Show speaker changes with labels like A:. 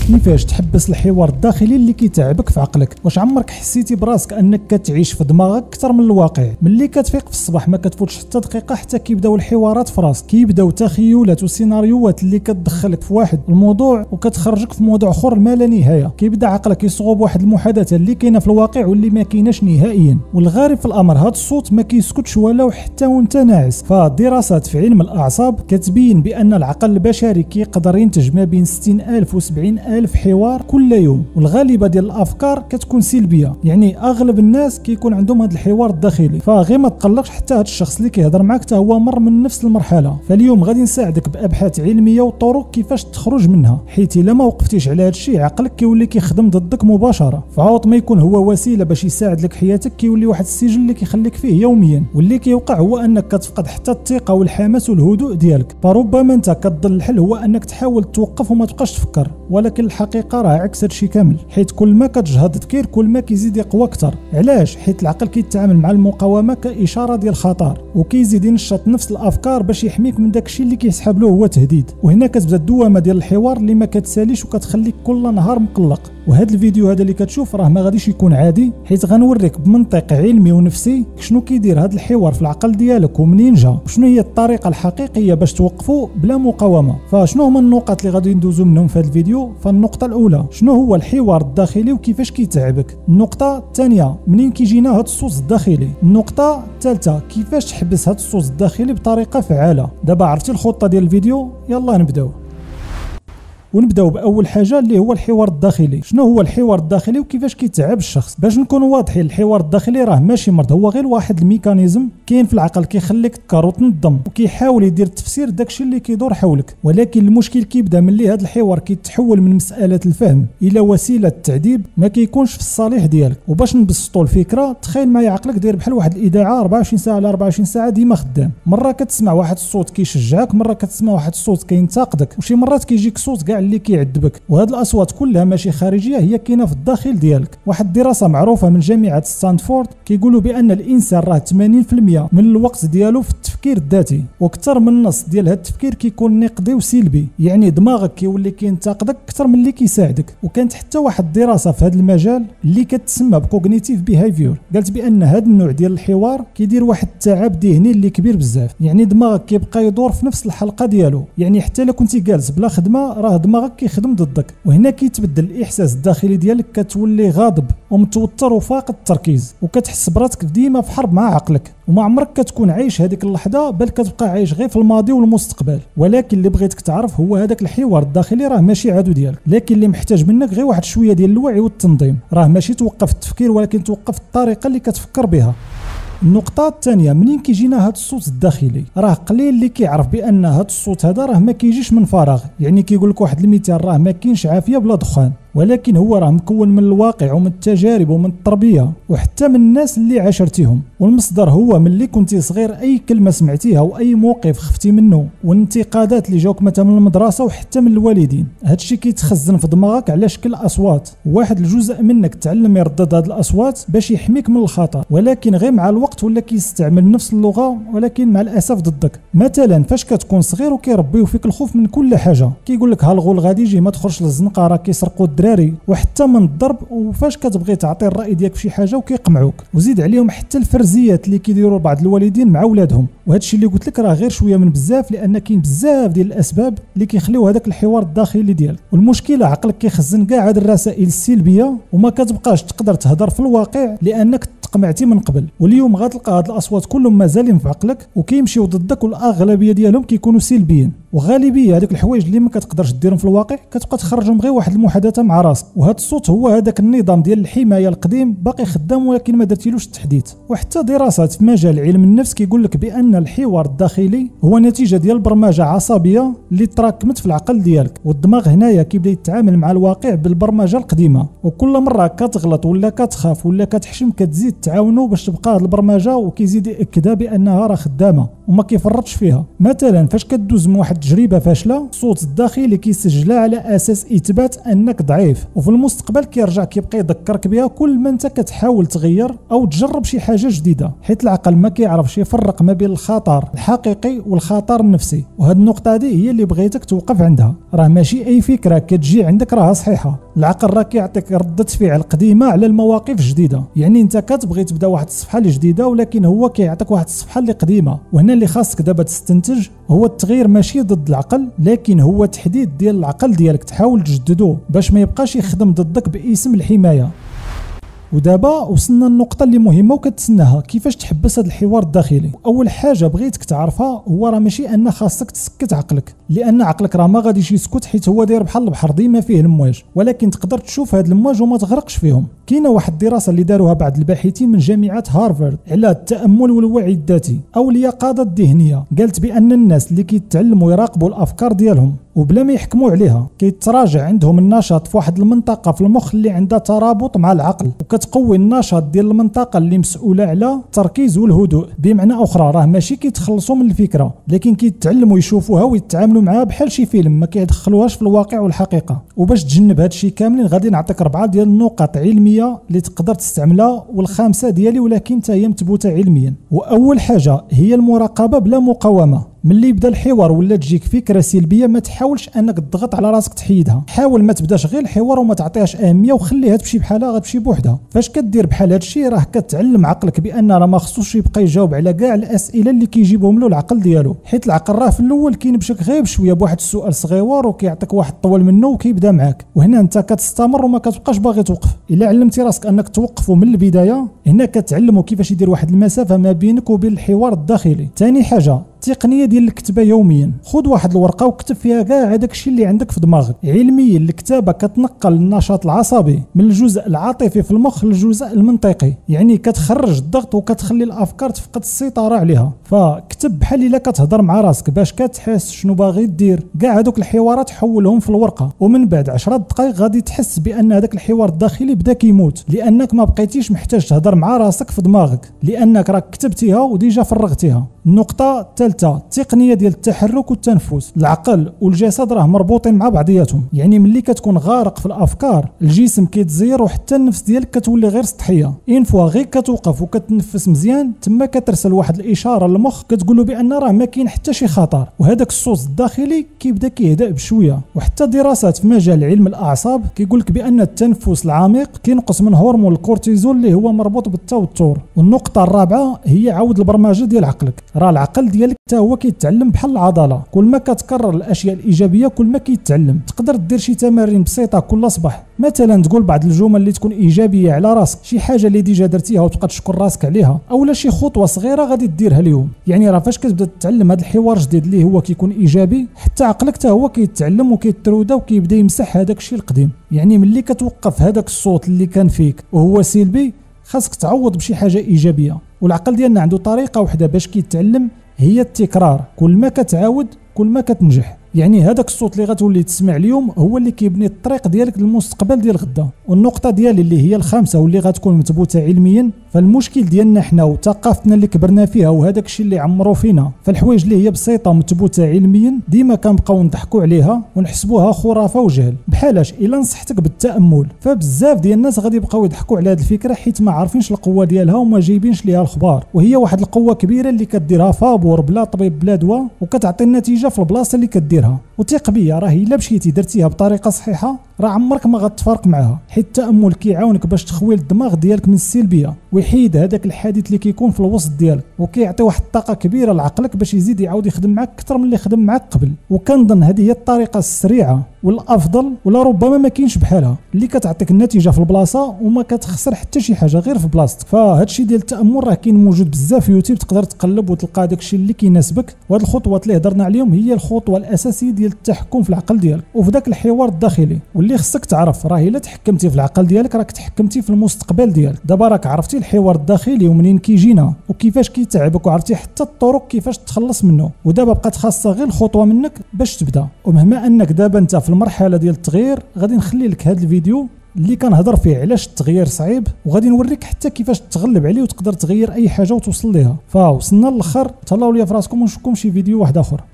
A: كيفاش تحبس الحوار الداخلي اللي كيتعبك في عقلك؟ واش عمرك حسيتي براسك انك كتعيش في دماغك اكثر من الواقع؟ ملي كتفيق في الصباح ما كتفوتش حتى دقيقه حتى كيبداو الحوارات في راسك، كيبداو تخيلات وسيناريوهات اللي كتدخلك في واحد الموضوع وكتخرجك في موضوع اخر ما لا نهايه. كيبدا عقلك يصوب واحد المحادثه اللي كاينه في الواقع واللي ما كايناش نهائيا. والغريب في الامر هذا الصوت ما كيسكتش ولو حتى وانت ناعس. فالدراسات في علم الاعصاب كتبين بان العقل البشري كيقدر ينتج ما بين 60,000 و 70,000 حوار كل يوم، والغالبه ديال الافكار كتكون سلبيه. يعني اغلب الناس كيكون عندهم هذا الحوار الداخلي. فغير ما تقلقش، حتى هذا الشخص اللي كيهضر معك حتى هو مر من نفس المرحله. فاليوم غادي نساعدك بابحاث علميه وطرق كيفاش تخرج منها، حيت الا ما وقفتيش على هذا الشيء عقلك كيولي كيخدم ضدك مباشره. فعوض ما يكون هو وسيله باش يساعد لك حياتك، كيولي واحد السجن اللي كيخليك فيه يوميا. واللي كيوقع هو انك كتفقد حتى الثقه والحماس والهدوء ديالك. فربما انت كتظن الحل هو انك تحاول توقف وما تبقاش تفكر، ولكن الحقيقه راه عكس هادشي كامل. حيت كل ما كتجهد التفكير كل ما كيزيد يقوى اكثر. علاش؟ حيت العقل كيتعامل مع المقاومه كاشاره ديال الخطر، وكيزيد ينشط نفس الافكار باش يحميك من داكشي اللي كيسحب له هو تهديد. وهنا كتبدا الدوامه ديال الحوار اللي ما كتساليش وكتخليك كل نهار مقلق. وهذا الفيديو هذا اللي كتشوف راه ما غاديش يكون عادي، حيت غنوريك بمنطق علمي ونفسي شنو كيدير هذا الحوار في العقل ديالك ومنين جا، وشنو هي الطريقه الحقيقيه باش توقفوا بلا مقاومه. فشنو هما النقط اللي غادي ندوزو منهم في هذا الفيديو؟ فالنقطه الاولى، شنو هو الحوار الداخلي وكيفاش كيتعبك. النقطه الثانيه، منين كيجينا هذا الصوت الداخلي. النقطه الثالثه، كيفاش تحبس هذا الصوت الداخلي بطريقه فعاله. دابا عرفتي الخطه ديال الفيديو، يلا نبداو. ونبداو باول حاجه اللي هو الحوار الداخلي. شنو هو الحوار الداخلي وكيفاش كيتعب الشخص؟ باش نكونوا واضحين، الحوار الداخلي راه ماشي مرض، هو غير واحد الميكانيزم كاين في العقل كيخليك تفكر وتنظم وكيحاول يدير تفسير داكشي اللي كيدور حولك. ولكن المشكل كيبدا ملي هذا الحوار كيتحول من مساله الفهم الى وسيله التعذيب، ما كيكونش في الصالح ديالك. وباش نبسطوا الفكره، تخيل معايا عقلك داير بحال واحد الاذاعه 24 ساعه على 24 ساعه ديما خدام. مره كتسمع واحد الصوت كيشجعك، مره كتسمع واحد الصوت كينتقدك، وشي مرات كيجيك صوت كاع اللي كيعذبك. وهاد الاصوات كلها ماشي خارجيه، هي كاينه في الداخل ديالك. واحد الدراسه معروفه من جامعه ستانفورد كيقولوا بان الانسان راه 80% من الوقت ديالو في التفكير الذاتي، واكثر من النص ديال هاد التفكير كيكون نقدي وسلبي. يعني دماغك كيولي كينتقدك اكثر من اللي كيساعدك. وكانت حتى واحد الدراسه في هذا المجال اللي كتسمى بكوغنيتيف بيهافيور، قالت بان هذا النوع ديال الحوار كيدير واحد التعب ذهني اللي كبير بزاف. يعني دماغك كيبقى يدور في نفس الحلقه ديالو. يعني حتى الا كنتي جالس بلا خدمه راه دماغك كيخدم ضدك. وهنا كيتبدل الاحساس الداخلي ديالك، كتولي غاضب ومتوتر وفاقد التركيز، وكتحس براسك ديما في حرب مع عقلك. وما عمرك كتكون عايش هذيك اللحظه، بل كتبقى عايش غير في الماضي والمستقبل. ولكن اللي بغيتك تعرف هو هذاك الحوار الداخلي راه ماشي عدو ديالك، لكن اللي محتاج منك غير واحد شويه ديال الوعي والتنظيم. راه ماشي توقف التفكير، ولكن توقف الطريقه اللي كتفكر بها. النقطة الثانية، منين كيجينا هذا الصوت الداخلي؟ راه قليل اللي كيعرف بان هذا الصوت هذا راه ما كيجيش من فراغ. يعني كيقول لك واحد المثال، راه ما كاينش عافية بلا دخان، ولكن هو راه مكون من الواقع ومن التجارب ومن التربيه وحتى من الناس اللي عاشرتيهم. والمصدر هو ملي كنتي صغير، اي كلمه سمعتيها واي موقف خفتي منه، والانتقادات اللي جاوك مثلا من المدرسه وحتى من الوالدين. هادشي كيتخزن في دماغك على شكل اصوات، واحد الجزء منك تعلم يردد هاد الاصوات باش يحميك من الخطر. ولكن غير مع الوقت ولا كيستعمل نفس اللغه، ولكن مع الاسف ضدك. مثلا فاش كتكون صغير وكيربيو فيك الخوف من كل حاجه، كيقول لك ها الغول غادي يجي، ما تخرجش للزنقه، راه كيسرقوا الدراري، وحتى من الضرب. وفاش كتبغي تعطي الراي ديالك فشي حاجه وكيقمعوك. وزيد عليهم حتى الفرزيات اللي كيديروا بعض الوالدين مع اولادهم. وهذا الشيء اللي قلت لك راه غير شويه من بزاف، لان كاين بزاف ديال الاسباب اللي كيخليو هذاك الحوار الداخلي ديالك. والمشكله عقلك كيخزن كاع هاد الرسائل السلبيه، وما كتبقاش تقدر تهضر في الواقع لانك تقمعتي من قبل. واليوم غتلقى هاد الاصوات كلهم مازالين في عقلك وكيمشيو ضدك، والاغلبيه ديالهم كيكونوا سلبيين. وغالبيه هذوك الحوايج اللي ما كتقدرش ديرهم في الواقع كتبقى تخرجهم غير واحد المحادثه مع راسك. وهذا الصوت هو هذاك النظام ديال الحمايه القديم باقي خدام، ولكن ما درتيلوش التحديث. وحتى دراسات في مجال علم النفس كيقول لك بان الحوار الداخلي هو نتيجه ديال برمجه عصبيه اللي تراكمت في العقل ديالك. والدماغ هنايا كيبدا يتعامل مع الواقع بالبرمجه القديمه، وكل مره كتغلط ولا كتخاف ولا كتحشم كتزيد كيتعاونوا باش تبقى هاد البرمجه، وكيزيد ياكدها بانها راه خدامه وما كيفرطش فيها. مثلا فاش كدوز من واحد التجربه فاشله، الصوت الداخلي كيسجلها على اساس اثبات انك ضعيف، وفي المستقبل كيرجع كيبقى يذكرك بها كل ما انت كتحاول تغير او تجرب شي حاجه جديده، حيت العقل ما كيعرفش يفرق ما بين الخطر الحقيقي والخطر النفسي. وهاد النقطه هي اللي بغيتك توقف عندها. راه ماشي اي فكره كتجي عندك راها صحيحه، العقل راه كيعطيك ردة فعل قديمه على المواقف الجديده. يعني انت كتبغي تبدا واحد الصفحه اللي جديده، ولكن هو كيعطيك واحد الصفحه اللي قديمه. وهنا اللي خاصك دابا تستنتج هو التغيير ماشي ضد العقل، لكن هو تحديد ديال العقل ديالك، تحاول تجددو باش ما يبقاش يخدم ضدك باسم الحمايه. ودابا وصلنا للنقطة اللي مهمة وكتسناها، كيفاش تحبس هذا الحوار الداخلي. أول حاجة بغيتك تعرفها هو راه ماشي أن خاصك تسكت عقلك، لأن عقلك راه ما غاديش يسكت، حيت هو داير بحال البحر ديما فيه المواج، ولكن تقدر تشوف هاد المواج وما تغرقش فيهم. كاينه واحد الدراسة اللي داروها بعض الباحثين من جامعة هارفارد على التأمل والوعي الذاتي أو اليقظة الذهنية. قالت بأن الناس اللي كيتعلموا يراقبوا الأفكار ديالهم وبلا ما يحكموا عليها كيتراجع عندهم النشاط في واحد المنطقة في المخ اللي عندها ترابط مع العقل، وكتقوي النشاط ديال المنطقة اللي مسؤولة على التركيز والهدوء. بمعنى أخرى راه ماشي كيتخلصوا من الفكرة، لكن كيتعلموا يشوفوها ويتعاملوا معها بحال شي فيلم، ما كيدخلوهاش في الواقع والحقيقة. وباش تجنب هذا الشيء كاملين غادي نعطيك 4 ديال النقط علمية اللي تقدر تستعملها، والخامسة ديالي ولكن حتى هي مثبوتة علميا. وأول حاجة هي المراقبة بلا مقاومة. ملي يبدا الحوار ولا تجيك فكره سلبيه ما تحاولش انك تضغط على راسك تحيدها، حاول ما تبداش غير الحوار وما تعطيهاش اهميه وخليها تمشي بحالها غتمشي بوحدها. فاش كدير بحال هذا الشيء راه كتعلم عقلك بان راه ما خصوش يبقى يجاوب على كاع الاسئله اللي كيجيبهم له العقل ديالو، حيت العقل راه في الاول كينبشك غير بشويه بواحد السؤال صغيور وكيعطيك واحد طول منه وكيبدا معاك، وهنا انت كتستمر وما كتبقاش باغي توقف. الا علمتي راسك انك توقفوا من البدايه، هنا كتعلموا كيفاش يدير واحد المسافه ما بينك وبين الحوار الداخلي. ثاني حاجه التقنيه ديال الكتابه يوميا. خذ واحد الورقه وكتب فيها كاع هذاك الشيء اللي عندك في دماغك. علميا الكتابه كتنقل النشاط العصبي من الجزء العاطفي في المخ للجزء المنطقي، يعني كتخرج الضغط وكتخلي الافكار تفقد السيطره عليها. فكتب بحال الا كتهضر مع راسك باش كتحس شنو باغي دير. كاع هذوك الحوارات حولهم في الورقه، ومن بعد 10 دقائق غادي تحس بان هذاك الحوار الداخلي بدا كيموت، لانك ما بقيتيش محتاج تهضر مع راسك في دماغك، لانك راك كتبتيها وديجا فرغتيها. النقطه الثالثه التقنيه ديال التحرك والتنفس. العقل والجسد راه مربوطين مع بعضياتهم، يعني ملي كتكون غارق في الافكار الجسم كيتزير وحتى النفس ديالك كتولي غير سطحيه. ان فوا غير كتوقف وكتنفس مزيان تما كترسل واحد الاشاره للمخ كتقول له بان راه ما كاين حتى شي خطر، وهذاك الصوت الداخلي كيبدا كيهدأ بشويه. وحتى دراسات في مجال علم الاعصاب كيقول لك بان التنفس العميق كينقص من هرمون الكورتيزول اللي هو مربوط بالتوتر. والنقطه الرابعه هي عود البرمجه ديال عقلك. راه العقل ديالك حتى هو كيتعلم بحال العضله، كل ما كتكرر الاشياء الايجابيه كل ما كيتعلم. تقدر دير شي تمارين بسيطه كل صباح، مثلا تقول بعض الجمل اللي تكون ايجابيه على راسك، شي حاجه اللي ديجا درتيها وتبقى تشكر راسك عليها، اولا شي خطوه صغيره غادي ديرها اليوم. يعني راه فاش كتبدا تتعلم هذا الحوار جديد اللي هو كيكون ايجابي، حتى عقلك حتى هو كيتعلم وكيترودا وكيبدا يمسح هذاك الشيء القديم. يعني ملي كتوقف هذاك الصوت اللي كان فيك وهو سلبي خاصك تعوض بشي حاجه ايجابيه. والعقل ديالنا عنده طريقه واحده باش كيتعلم، هي التكرار. كل ما كتعاود كل ما كتنجح. يعني هذاك الصوت اللي غتولي تسمع اليوم هو اللي كيبني الطريق ديالك للمستقبل ديال غدا. والنقطه ديالي اللي هي الخامسه واللي غتكون مثبوته علميا، فالمشكل ديالنا حنا وثقافتنا اللي كبرنا فيها وهذاك الشيء اللي عمرو فينا، فالحوايج اللي هي بسيطه مثبوته علميا ديما كنبقاو نضحكوا عليها ونحسبوها خرافه وجهل. بحالاش الا نصحتك بالتامل، فبزاف ديال الناس غادي يبقاو يضحكوا على هذه الفكره حيت ما عارفينش القوه ديالها وما جايبينش ليها الخبار، وهي واحد القوه كبيره اللي كديرها فابور بلا طبيب بلا دواء وكتعطي النتيجه في البلاصه اللي كديرها. وثق بيا راه الا مشيتي درتيها بطريقه صحيحه راه عمرك ما غتفارق معها، حيت التامل كيعاونك باش تخوي الدماغ ديالك من السلبيه ويحيد هذاك الحديث اللي كيكون في الوسط ديالك، وكيعطي واحد الطاقه كبيره لعقلك باش يزيد يعاود يخدم معك اكثر من اللي خدم معك قبل. وكنظن هذه هي الطريقه السريعه والافضل ولا ربما ما كاينش بحالها اللي كتعطيك النتيجه في البلاصه وما كتخسر حتى شي حاجه غير في بلاصتك. فهذا الشيء ديال التامل راه كاين موجود بزاف في يوتيوب، تقدر تقلب وتلقى داك الشيء اللي كيناسبك. وهاد الخطوات اللي هضرنا عليهم هي الخطوه الاساسيه ديال التحكم في العقل ديالك وفي ذاك الحوار الداخلي. واللي خصك تعرف راه الا تحكمتي في العقل ديالك راك تحكمتي في المستقبل ديالك. دابا راك عرفتي الحوار الداخلي ومنين كيجينا وكيفاش كيتعبك، وعرفتي حتى الطرق كيفاش تخلص منه، ودابا بقات خاصه غير الخطوه منك باش تبدا. ومهما انك دابا انت في المرحله ديال التغيير غادي نخلي لك هذا الفيديو اللي كنهضر فيه علاش التغيير صعيب، وغادي نوريك حتى كيفاش تغلب عليه وتقدر تغير اي حاجه وتوصل ليها. فوصلنا للاخر، تهلاو ليا فراسكم ونشوفكم شي فيديو واحد اخر.